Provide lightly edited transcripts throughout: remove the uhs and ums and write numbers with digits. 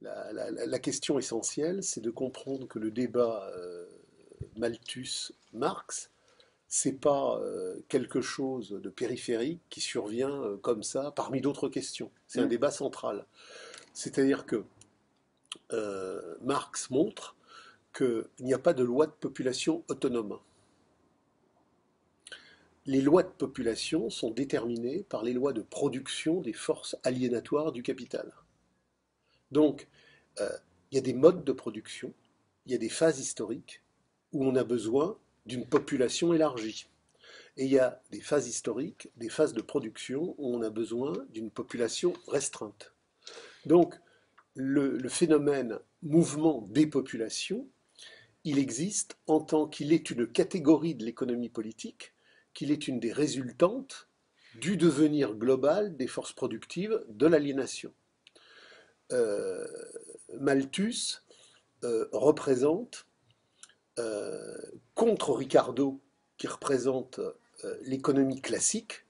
La question essentielle, c'est de comprendre que le débat Malthus-Marx, c'est pas quelque chose de périphérique qui survient comme ça parmi d'autres questions. C'est un Hmm. débat central. C'est-à-dire que Marx montre qu'il n'y a pas de loi de population autonome. Les lois de population sont déterminées par les lois de production des forces aliénatoires du capital. Donc, euh, il y a des modes de production, il y a des phases historiques où on a besoin d'une population élargie. Et il y a des phases historiques, des phases de production où on a besoin d'une population restreinte. Donc, le phénomène mouvement des populations, il existe en tant qu'il est une catégorie de l'économie politique, qu'il est une des résultantes du devenir global des forces productives de l'aliénation. Euh, Malthus représente, euh, contre Ricardo, qui représente l'économie classique,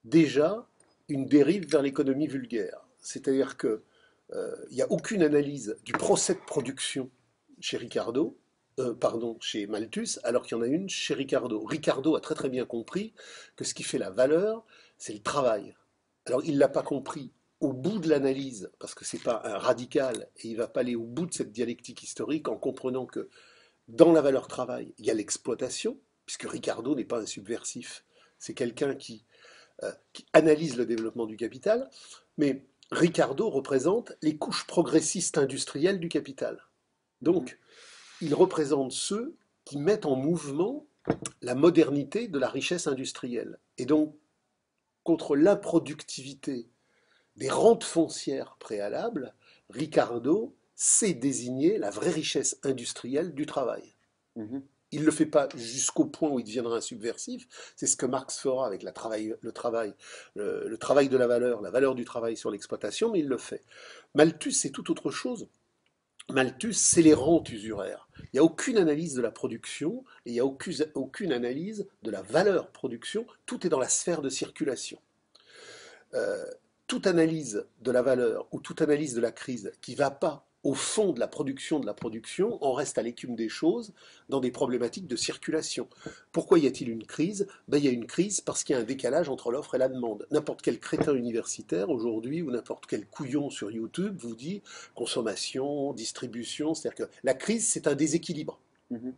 déjà une dérive vers l'économie vulgaire. C'est-à-dire qu'il n'y a aucune analyse du procès de production chez Ricardo, pardon, chez Malthus, alors qu'il y en a une chez Ricardo. Ricardo a très très bien compris que ce qui fait la valeur, c'est le travail. Alors il ne l'a pas compris au bout de l'analyse, parce que ce n'est pas un radical, et il ne va pas aller au bout de cette dialectique historique en comprenant que dans la valeur travail, il y a l'exploitation, puisque Ricardo n'est pas un subversif, c'est quelqu'un qui analyse le développement du capital, mais Ricardo représente les couches progressistes industrielles du capital. Mhm. Donc, il représente ceux qui mettent en mouvement la modernité de la richesse industrielle. Et donc, contre l'improductivité des rentes foncières préalables, Ricardo sait désigner la vraie richesse industrielle du travail. Mhm. Il ne le fait pas jusqu'au point où il deviendra un subversif. C'est ce que Marx fera avec le travail de la valeur du travail sur l'exploitation, mais il le fait. Malthus, c'est tout autre chose. Malthus, c'est les rentes usuraires. Il n'y a aucune analyse de la production et il n'y a aucune analyse de la valeur production. Tout est dans la sphère de circulation. Euh, Toute analyse de la valeur ou toute analyse de la crise qui ne va pas au fond de la production, on reste à l'écume des choses dans des problématiques de circulation. Pourquoi y a-t-il une crise? Ben, il y a une crise parce qu'il y a un décalage entre l'offre et la demande. N'importe quel crétin universitaire aujourd'hui ou n'importe quel couillon sur YouTube vous dit consommation, distribution, c'est-à-dire que la crise c'est un déséquilibre. Mhm.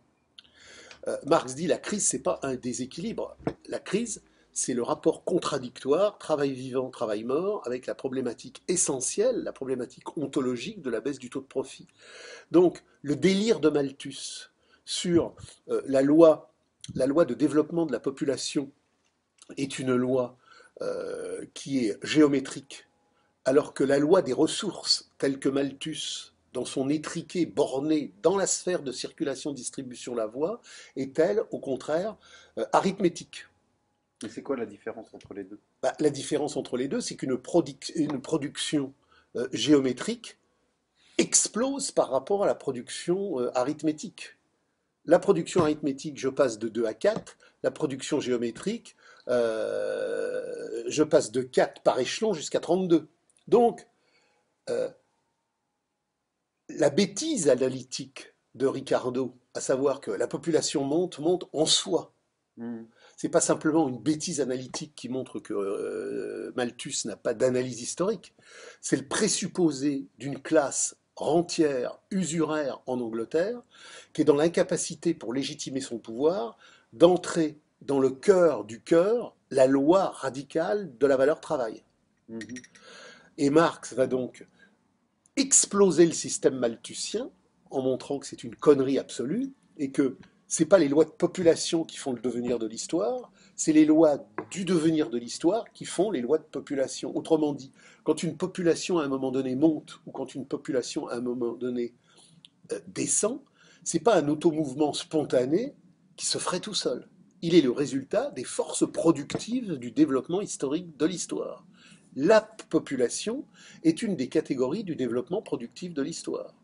Marx dit la crise, c'est pas un déséquilibre. La crise, c'est le rapport contradictoire, travail vivant, travail mort, avec la problématique essentielle, la problématique ontologique de la baisse du taux de profit. Donc, le délire de Malthus sur la loi de développement de la population est une loi qui est géométrique, alors que la loi des ressources, telle que Malthus, dans son étriqué borné dans la sphère de circulation-distribution la voie, est elle, au contraire, arithmétique. Mais c'est quoi la différence entre les deux? Bah, la différence entre les deux, c'est une production géométrique explose par rapport à la production arithmétique. La production arithmétique, je passe de 2 à 4. La production géométrique, je passe de 4 par échelon jusqu'à 32. Donc, euh, la bêtise analytique de Ricardo, à savoir que la population monte, monte en soi. Mhm. C'est pas simplement une bêtise analytique qui montre que Malthus n'a pas d'analyse historique. C'est le présupposé d'une classe rentière, usuraire en Angleterre, qui est dans l'incapacité, pour légitimer son pouvoir, d'entrer dans le cœur du cœur la loi radicale de la valeur travail. Mhm. Et Marx va donc exploser le système malthusien en montrant que c'est une connerie absolue et que c'est pas les lois de population qui font le devenir de l'histoire, c'est les lois du devenir de l'histoire qui font les lois de population. Autrement dit, quand une population à un moment donné monte ou quand une population à un moment donné descend, c'est pas un automouvement spontané qui se ferait tout seul. Il est le résultat des forces productives du développement historique de l'histoire. La population est une des catégories du développement productif de l'histoire.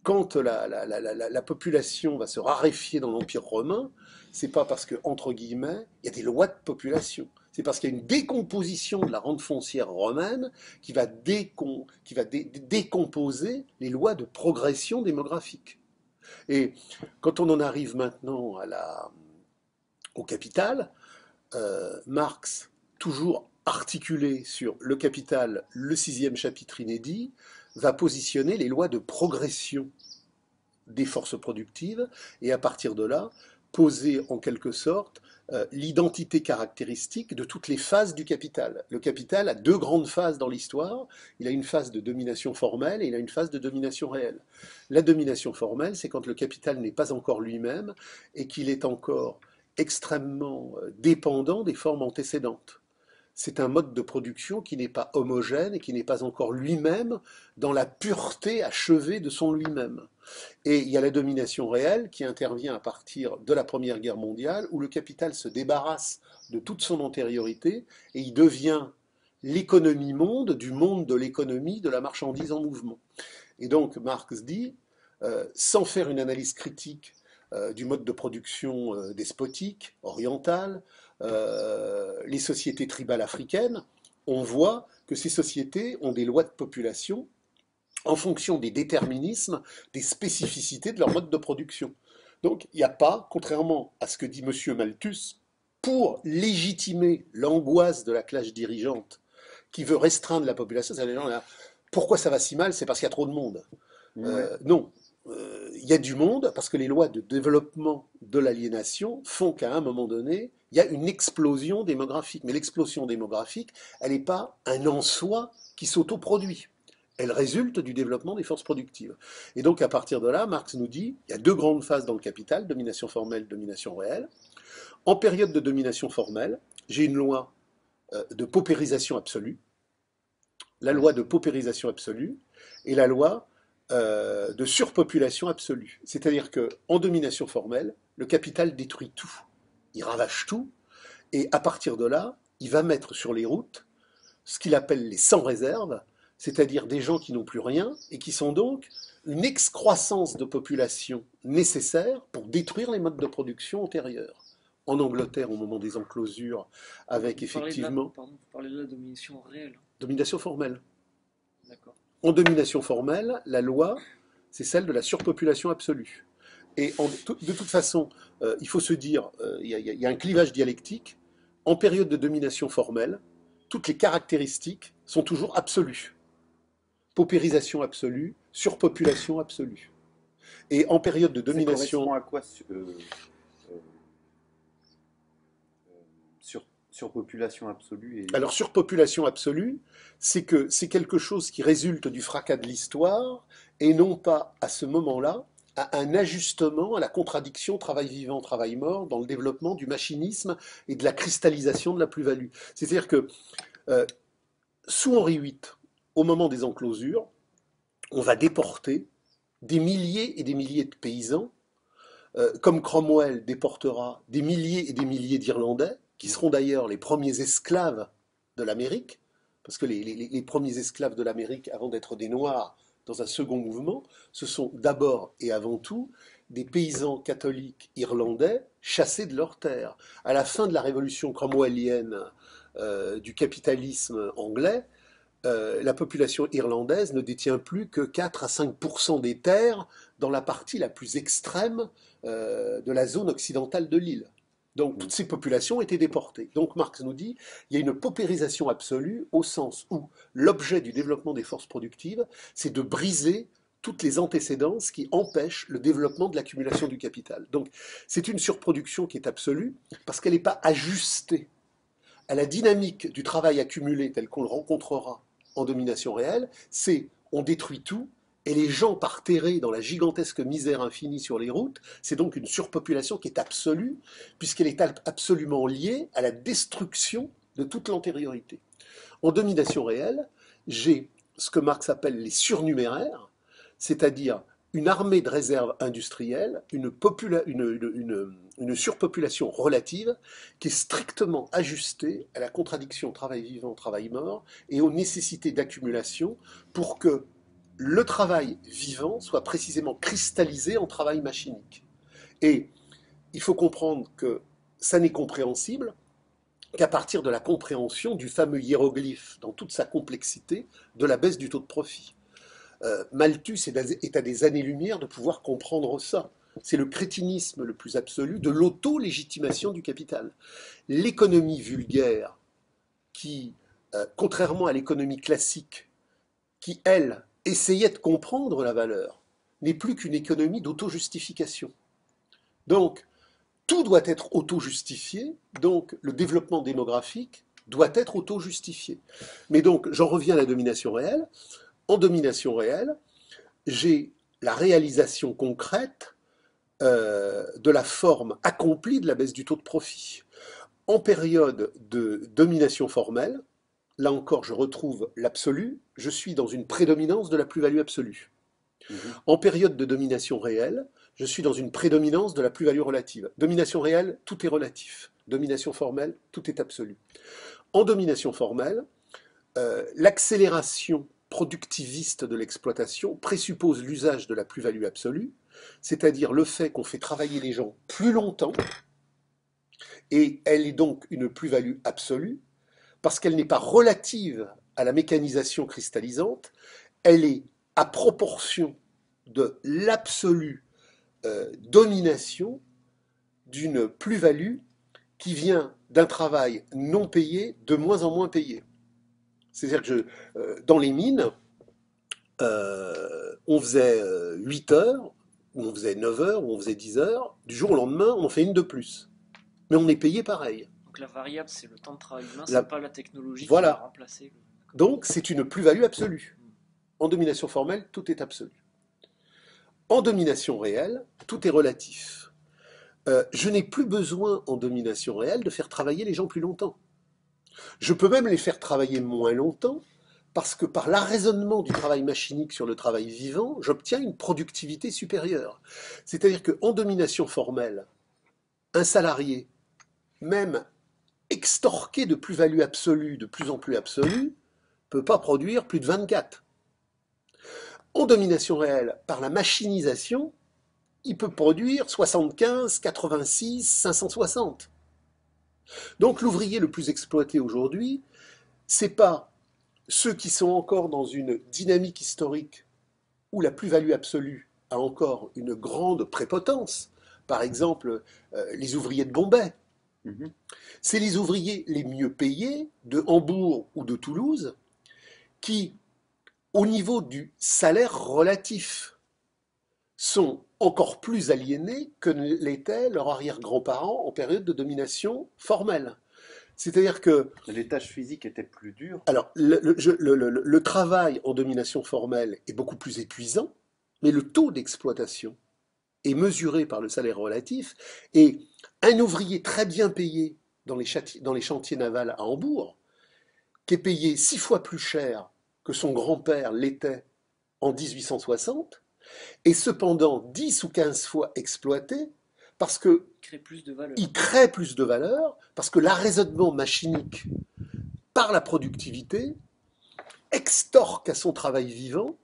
Quand la population va se raréfier dans l'Empire romain, c'est pas parce que, entre guillemets, il y a des lois de population. C'est parce qu'il y a une décomposition de la rente foncière romaine qui va, décomposer les lois de progression démographique. Et quand on en arrive maintenant au capital, Marx, toujours articulé sur le capital, le sixième chapitre inédit, va positionner les lois de progression des forces productives et à partir de là, poser en quelque sorte l'identité caractéristique de toutes les phases du capital. Le capital a deux grandes phases dans l'histoire. Il a une phase de domination formelle et il a une phase de domination réelle. La domination formelle, c'est quand le capital n'est pas encore lui-même et qu'il est encore extrêmement dépendant des formes antécédentes. C'est un mode de production qui n'est pas homogène et qui n'est pas encore lui-même dans la pureté achevée de son lui-même. Et il y a la domination réelle qui intervient à partir de la Première Guerre mondiale, où le capital se débarrasse de toute son antériorité et il devient l'économie monde du monde de l'économie de la marchandise en mouvement. Et donc Marx dit, sans faire une analyse critique du mode de production despotique, oriental, les sociétés tribales africaines, on voit que ces sociétés ont des lois de population en fonction des déterminismes, des spécificités de leur mode de production. Donc il n'y a pas, contrairement à ce que dit M. Malthus, pour légitimer l'angoisse de la classe dirigeante qui veut restreindre la population, c'est les gens là, pourquoi ça va si mal? C'est parce qu'il y a trop de monde. Non, il y a du monde parce que les lois de développement de l'aliénation font qu'à un moment donné, il y a une explosion démographique. Mais l'explosion démographique, elle n'est pas un en soi qui s'autoproduit. Elle résulte du développement des forces productives. Et donc, à partir de là, Marx nous dit, il y a deux grandes phases dans le capital, domination formelle, domination réelle. En période de domination formelle, j'ai une loi de paupérisation absolue, la loi de paupérisation absolue, et la loi de surpopulation absolue. C'est-à-dire qu'en domination formelle, le capital détruit tout. Il ravage tout, et à partir de là, il va mettre sur les routes ce qu'il appelle les sans réserve, c'est-à-dire des gens qui n'ont plus rien et qui sont donc une excroissance de population nécessaire pour détruire les modes de production antérieurs. En Angleterre, au moment des enclosures, avec effectivement... Vous parlez de la domination réelle. Domination formelle. D'accord. En domination formelle, la loi, c'est celle de la surpopulation absolue. Et de toute façon, il faut se dire, il y a un clivage dialectique. En période de domination formelle, toutes les caractéristiques sont toujours absolues. Paupérisation absolue, surpopulation absolue. Et en période de domination... Ça correspond à quoi surpopulation absolue et... Alors, surpopulation absolue, c'est que c'est quelque chose qui résulte du fracas de l'histoire et non pas, à ce moment-là, à un ajustement à la contradiction travail vivant, travail mort dans le développement du machinisme et de la cristallisation de la plus-value. C'est-à-dire que sous Henri VIII, au moment des enclosures, on va déporter des milliers et des milliers de paysans, comme Cromwell déportera des milliers et des milliers d'Irlandais, qui seront d'ailleurs les premiers esclaves de l'Amérique, parce que les premiers esclaves de l'Amérique, avant d'être des Noirs dans un second mouvement, ce sont d'abord et avant tout des paysans catholiques irlandais chassés de leurs terres. À la fin de la révolution cromwellienne du capitalisme anglais, la population irlandaise ne détient plus que 4 à 5% des terres dans la partie la plus extrême de la zone occidentale de l'île. Donc toutes ces populations étaient déportées. Donc Marx nous dit il y a une paupérisation absolue au sens où l'objet du développement des forces productives, c'est de briser toutes les antécédences qui empêchent le développement de l'accumulation du capital. Donc c'est une surproduction qui est absolue parce qu'elle n'est pas ajustée à la dynamique du travail accumulé tel qu'on le rencontrera en domination réelle, c'est on détruit tout, et les gens partent errer dans la gigantesque misère infinie sur les routes. C'est donc une surpopulation qui est absolue, puisqu'elle est absolument liée à la destruction de toute l'antériorité. En domination réelle, j'ai ce que Marx appelle les surnuméraires, c'est-à-dire une armée de réserve industrielle, une surpopulation relative qui est strictement ajustée à la contradiction travail vivant, travail mort, et aux nécessités d'accumulation pour que le travail vivant soit précisément cristallisé en travail machinique. Et il faut comprendre que ça n'est compréhensible qu'à partir de la compréhension du fameux hiéroglyphe dans toute sa complexité de la baisse du taux de profit. Malthus est à des années-lumière de pouvoir comprendre ça. C'est le crétinisme le plus absolu de l'auto-légitimation du capital. L'économie vulgaire qui, contrairement à l'économie classique, qui, elle, essayait de comprendre la valeur, n'est plus qu'une économie d'auto-justification. Donc, tout doit être auto-justifié, donc le développement démographique doit être auto-justifié. Mais donc, j'en reviens à la domination réelle. En domination réelle, j'ai la réalisation concrète de la forme accomplie de la baisse du taux de profit. En période de domination formelle, là encore je retrouve l'absolu, je suis dans une prédominance de la plus-value absolue. En période de domination réelle, je suis dans une prédominance de la plus-value relative. Domination réelle, tout est relatif. Domination formelle, tout est absolu. En domination formelle, l'accélération productiviste de l'exploitation présuppose l'usage de la plus-value absolue, c'est-à-dire le fait qu'on fait travailler les gens plus longtemps, et elle est donc une plus-value absolue, parce qu'elle n'est pas relative à la mécanisation cristallisante, elle est à proportion de l'absolue domination d'une plus-value qui vient d'un travail non payé de moins en moins payé. C'est-à-dire que dans les mines, on faisait 8 heures, ou on faisait 9 heures, ou on faisait 10 heures, du jour au lendemain, on en fait une de plus. Mais on est payé pareil. Donc la variable, c'est le temps de travail humain, La- c'est pas la technologie qui Voilà. va remplacer. Donc c'est une plus-value absolue. En domination formelle, tout est absolu. En domination réelle, tout est relatif. Je n'ai plus besoin en domination réelle de faire travailler les gens plus longtemps. Je peux même les faire travailler moins longtemps parce que par l'arraisonnement du travail machinique sur le travail vivant, j'obtiens une productivité supérieure. C'est-à-dire qu'en domination formelle, un salarié, même extorqué de plus-value absolue, de plus en plus absolue, ne peut pas produire plus de 24. En domination réelle, par la machinisation, il peut produire 75, 86, 560. Donc l'ouvrier le plus exploité aujourd'hui, c'est pas ceux qui sont encore dans une dynamique historique où la plus-value absolue a encore une grande prépotence. Par exemple, les ouvriers de Bombay. C'est les ouvriers les mieux payés de Hambourg ou de Toulouse qui, au niveau du salaire relatif, sont encore plus aliénés que l'étaient leurs arrière-grands-parents en période de domination formelle. C'est-à-dire que Les tâches physiques étaient plus dures. alors, le travail en domination formelle est beaucoup plus épuisant, mais le taux d'exploitation est mesuré par le salaire relatif, et un ouvrier très bien payé dans les chantiers navals à Hambourg, qui est payé 6 fois plus cher que son grand-père l'était en 1860, est cependant 10 ou 15 fois exploité parce que Crée plus de valeur. il crée plus de valeur, parce que l'arraisonnement machinique par la productivité extorque à son travail vivant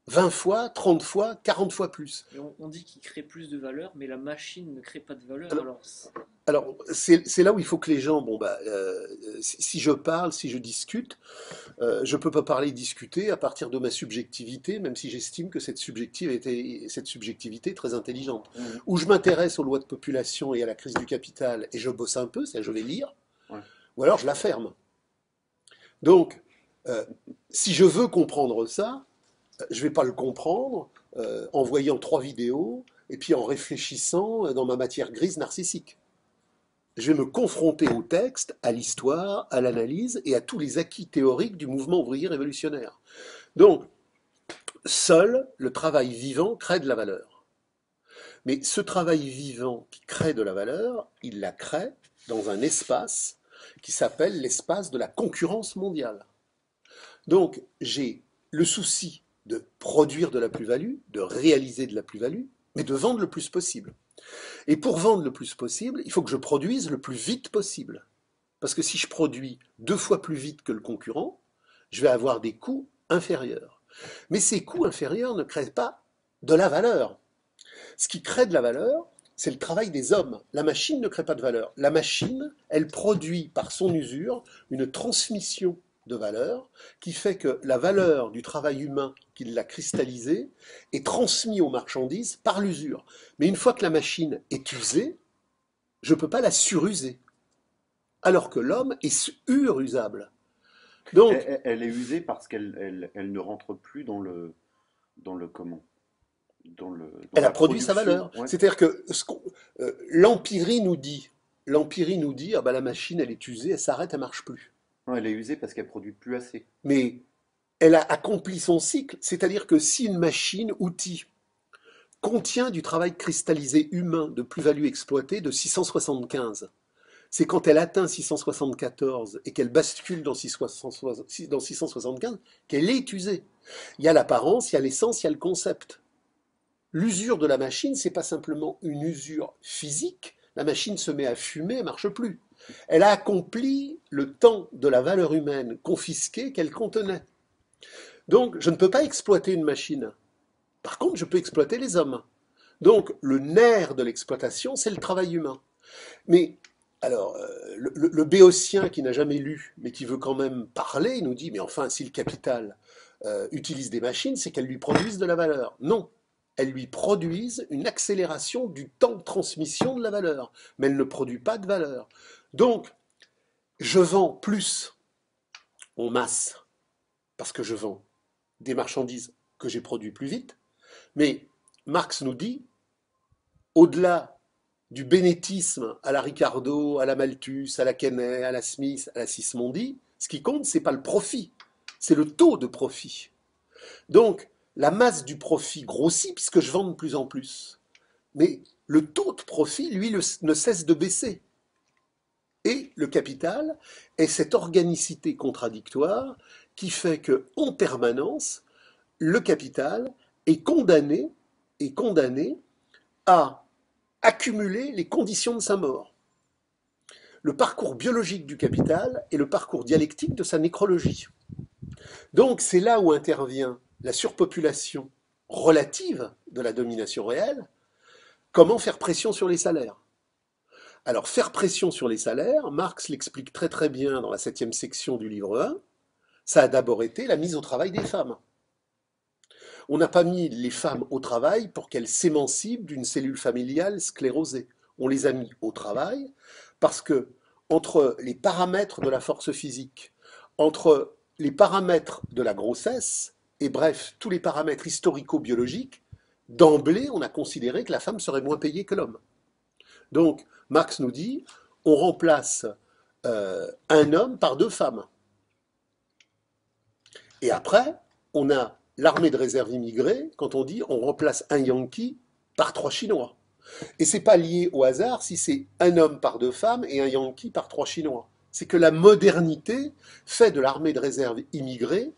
20 fois, 30 fois, 40 fois plus. Et on dit qu'il crée plus de valeur, mais la machine ne crée pas de valeur. Alors- Alors, Alors, c'est là où il faut que les gens, si je parle, si je discute, je ne peux pas parler, discuter à partir de ma subjectivité, même si j'estime que cette subjectivité est très intelligente. Ou je m'intéresse aux lois de population et à la crise du capital et je bosse un peu, c'est-à-dire je vais lire, ou alors je la ferme. Donc, si je veux comprendre ça, je ne vais pas le comprendre en voyant 3 vidéos et puis en réfléchissant dans ma matière grise narcissique. Je vais me confronter au texte, à l'histoire, à l'analyse et à tous les acquis théoriques du mouvement ouvrier révolutionnaire. Donc, seul le travail vivant crée de la valeur. Mais ce travail vivant qui crée de la valeur, il la crée dans un espace qui s'appelle l'espace de la concurrence mondiale. Donc, j'ai le souci de produire de la plus-value, de réaliser de la plus-value, mais de vendre le plus possible. Et pour vendre le plus possible, il faut que je produise le plus vite possible. Parce que si je produis 2 fois plus vite que le concurrent, je vais avoir des coûts inférieurs. Mais ces coûts inférieurs ne créent pas de la valeur. Ce qui crée de la valeur, c'est le travail des hommes. La machine ne crée pas de valeur. La machine, elle produit par son usure une transmission de valeur qui fait que la valeur du travail humain qui l'a cristallisé est transmise aux marchandises par l'usure. Mais une fois que la machine est usée, je ne peux pas la suruser. Alors que l'homme est surusable. Donc, Elle est usée parce qu'elle ne rentre plus dans le comment? Dans elle a la produit sa production. valeur. Ouais. C'est-à-dire que l'empirie nous dit, ah ben la machine, elle est usée, elle s'arrête, elle marche plus. Non, elle est usée parce qu'elle produit plus assez. Mais elle a accompli son cycle, c'est-à-dire que si une machine, outil, contient du travail cristallisé humain de plus-value exploitée de 675, c'est quand elle atteint 674 et qu'elle bascule dans 675 qu'elle est usée. Il y a l'apparence, il y a l'essence, il y a le concept. L'usure de la machine, c'est pas simplement une usure physique. La machine se met à fumer, elle marche plus. Elle a accompli le temps de la valeur humaine confisquée qu'elle contenait. Donc, je ne peux pas exploiter une machine. Par contre, je peux exploiter les hommes. Donc, le nerf de l'exploitation, c'est le travail humain. Mais, alors, le béotien qui n'a jamais lu, mais qui veut quand même parler, il nous dit, mais enfin, si le capital utilise des machines, c'est qu'elles lui produisent de la valeur. Non, elles lui produisent une accélération du temps de transmission de la valeur, mais elle ne produit pas de valeur. Donc, je vends plus en masse, parce que je vends des marchandises que j'ai produites plus vite, mais Marx nous dit, au-delà du bénétisme à la Ricardo, à la Malthus, à la Quesnay, à la Smith, à la Sismondi, ce qui compte, c'est pas le profit, c'est le taux de profit. Donc, la masse du profit grossit puisque je vends de plus en plus. Mais le taux de profit, lui, ne cesse de baisser. Et le capital est cette organicité contradictoire qui fait que, en permanence, le capital est condamné à accumuler les conditions de sa mort. Le parcours biologique du capital est le parcours dialectique de sa nécrologie. Donc c'est là où intervient la surpopulation relative de la domination réelle. Comment faire pression sur les salaires? Alors faire pression sur les salaires, Marx l'explique très très bien dans la 7e section du livre 1, ça a d'abord été la mise au travail des femmes. On n'a pas mis les femmes au travail pour qu'elles s'émancipent d'une cellule familiale sclérosée. On les a mis au travail parce que, entre les paramètres de la force physique, entre les paramètres de la grossesse, et bref, tous les paramètres historico-biologiques, d'emblée, on a considéré que la femme serait moins payée que l'homme. Donc, Marx nous dit, on remplace un homme par 2 femmes. Et après, on a l'armée de réserve immigrée, quand on dit on remplace un Yankee par 3 Chinois. Et c'est pas lié au hasard si c'est un homme par 2 femmes et un Yankee par 3 Chinois. C'est que la modernité fait de l'armée de réserve immigrée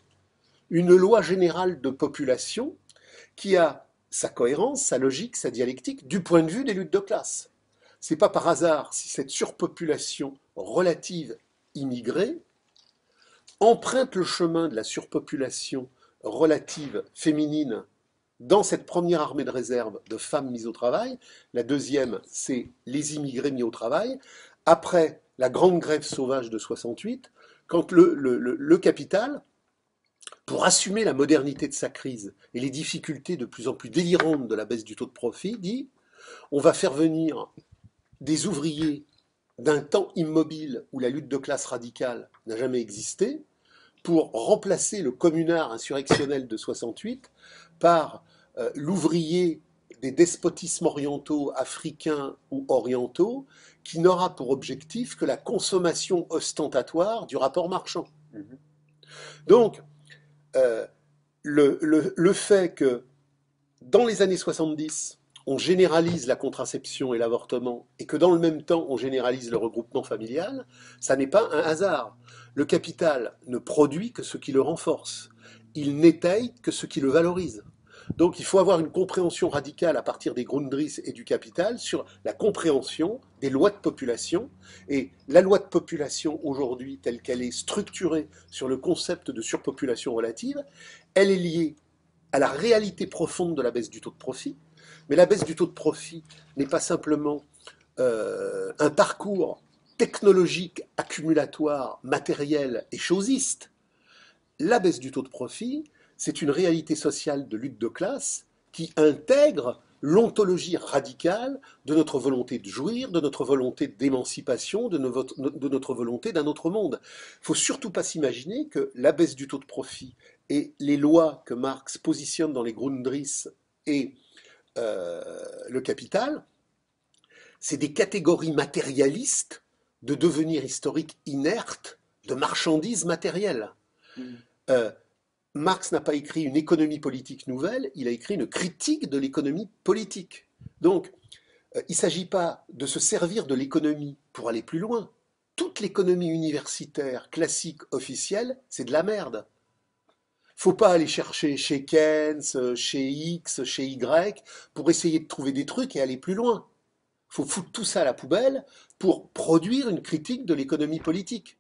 une loi générale de population qui a sa cohérence, sa logique, sa dialectique du point de vue des luttes de classe. C'est pas par hasard si cette surpopulation relative immigrée emprunte le chemin de la surpopulation relative féminine dans cette première armée de réserve de femmes mises au travail. La deuxième, c'est les immigrés mis au travail. Après la grande grève sauvage de 68, quand le capital, pour assumer la modernité de sa crise et les difficultés de plus en plus délirantes de la baisse du taux de profit, dit on va faire venir des ouvriers d'un temps immobile où la lutte de classe radicale n'a jamais existé, pour remplacer le communard insurrectionnel de 68 par l'ouvrier des despotismes orientaux, africains ou orientaux, qui n'aura pour objectif que la consommation ostentatoire du rapport marchand. Mhm. Donc, le fait que dans les années 70, on généralise la contraception et l'avortement, et que dans le même temps, on généralise le regroupement familial, ça n'est pas un hasard. Le capital ne produit que ce qui le renforce. Il n'étaye que ce qui le valorise. Donc il faut avoir une compréhension radicale à partir des Grundrisse et du capital sur la compréhension des lois de population. Et la loi de population aujourd'hui, telle qu'elle est structurée sur le concept de surpopulation relative, elle est liée à la réalité profonde de la baisse du taux de profit, Mais la baisse du taux de profit n'est pas simplement un parcours technologique, accumulatoire, matériel et chosiste. La baisse du taux de profit, c'est une réalité sociale de lutte de classe qui intègre l'ontologie radicale de notre volonté de jouir, de notre volonté d'émancipation, de notre volonté d'un autre monde. Il ne faut surtout pas s'imaginer que la baisse du taux de profit et les lois que Marx positionne dans les Grundrisse et le Capital, c'est des catégories matérialistes de devenir historique inerte de marchandises matérielles. Marx n'a pas écrit une économie politique nouvelle, il a écrit une critique de l'économie politique. Donc, il ne s'agit pas de se servir de l'économie pour aller plus loin. Toute l'économie universitaire, classique, officielle, c'est de la merde. Faut pas aller chercher chez Keynes, chez X, chez Y, pour essayer de trouver des trucs et aller plus loin. Faut foutre tout ça à la poubelle pour produire une critique de l'économie politique.